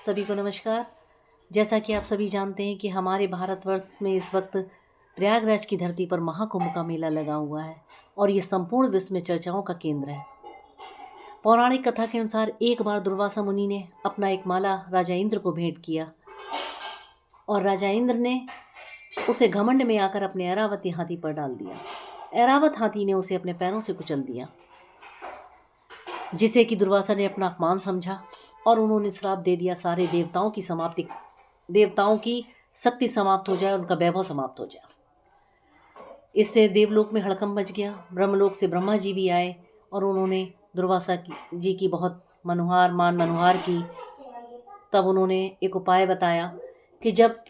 सभी को नमस्कार। जैसा कि आप सभी जानते हैं कि हमारे भारतवर्ष में इस वक्त प्रयागराज की धरती पर महाकुंभ का मेला लगा हुआ है और ये संपूर्ण विश्व में चर्चाओं का केंद्र है। पौराणिक कथा के अनुसार एक बार दुर्वासा मुनि ने अपना एक माला राजा इंद्र को भेंट किया और राजा इंद्र ने उसे घमंड में आकर अपने ऐरावती हाथी पर डाल दिया। ऐरावत हाथी ने उसे अपने पैरों से कुचल दिया, जिसे कि दुर्वासा ने अपना अपमान समझा और उन्होंने श्राप दे दिया सारे देवताओं की शक्ति समाप्त हो जाए, उनका वैभव समाप्त हो जाए। इससे देवलोक में हड़कंप मच गया। ब्रह्मलोक से ब्रह्मा जी भी आए और उन्होंने दुर्वासा जी की बहुत मनुहार की। तब उन्होंने एक उपाय बताया कि जब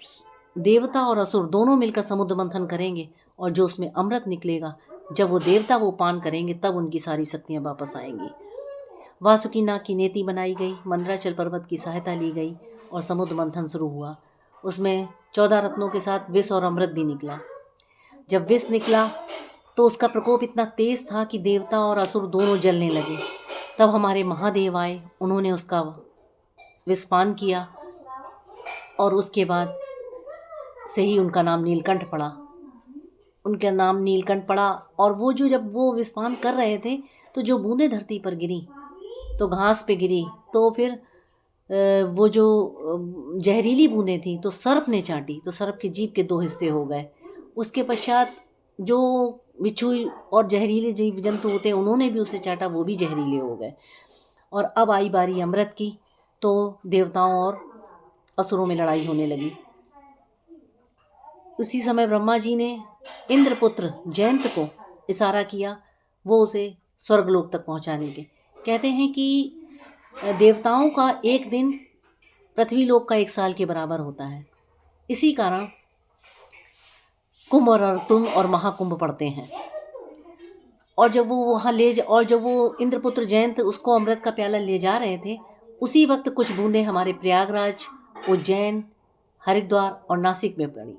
देवता और असुर दोनों मिलकर समुद्र मंथन करेंगे और जो उसमें अमृत निकलेगा, जब वो देवता वो पान करेंगे तब उनकी सारी शक्तियाँ वापस आएंगी। वासुकी नाग की नेति बनाई गई, मंदराचल पर्वत की सहायता ली गई और समुद्र मंथन शुरू हुआ। उसमें 14 रत्नों के साथ विष और अमृत भी निकला। जब विष निकला तो उसका प्रकोप इतना तेज था कि देवता और असुर दोनों जलने लगे। तब हमारे महादेव आए, उन्होंने उसका विष पान किया और उसके बाद से ही उनका नाम नीलकंठ पड़ा। और वो जब वो विष पान कर रहे थे तो जो बूंदें धरती पर गिरी तो घास पे गिरी, तो फिर वो जो जहरीली बूंदें थी तो सर्प ने चाटी, तो सर्प के जीभ के 2 हिस्से हो गए। उसके पश्चात जो बिच्छू और जहरीले जीव जंतु होते हैं उन्होंने भी उसे चाटा, वो भी जहरीले हो गए। और अब आई बारी अमृत की, तो देवताओं और असुरों में लड़ाई होने लगी। उसी समय ब्रह्मा जी ने इंद्रपुत्र जयंत को इशारा किया, वो उसे स्वर्गलोक तक पहुंचाने के। कहते हैं कि देवताओं का एक दिन पृथ्वी लोक का 1 साल के बराबर होता है। इसी कारण कुंभ और अर्तुंग और महाकुंभ पड़ते हैं। और जब वो इंद्रपुत्र जयंत उसको अमृत का प्याला ले जा रहे थे, उसी वक्त कुछ बूंदें हमारे प्रयागराज, उज्जैन, हरिद्वार और नासिक में पड़ी।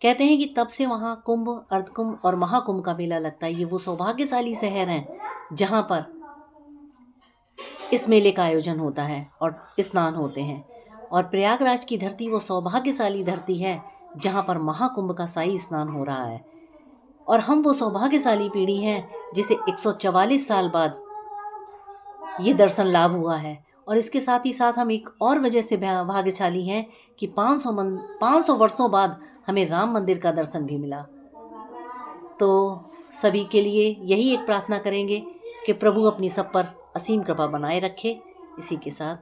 कहते हैं कि तब से वहाँ कुंभ, अर्धकुंभ और महाकुंभ का मेला लगता है। ये वो सौभाग्यशाली शहर हैं जहाँ पर इस मेले का आयोजन होता है और स्नान होते हैं। और प्रयागराज की धरती वो सौभाग्यशाली धरती है जहाँ पर महाकुंभ का शाही स्नान हो रहा है। और हम वो सौभाग्यशाली पीढ़ी हैं जिसे 144 साल बाद ये दर्शन लाभ हुआ है। और इसके साथ ही साथ हम एक और वजह से भाग्यशाली हैं कि 500 वर्षों बाद हमें राम मंदिर का दर्शन भी मिला। तो सभी के लिए यही एक प्रार्थना करेंगे कि प्रभु अपनी सब पर असीम कृपा बनाए रखे। इसी के साथ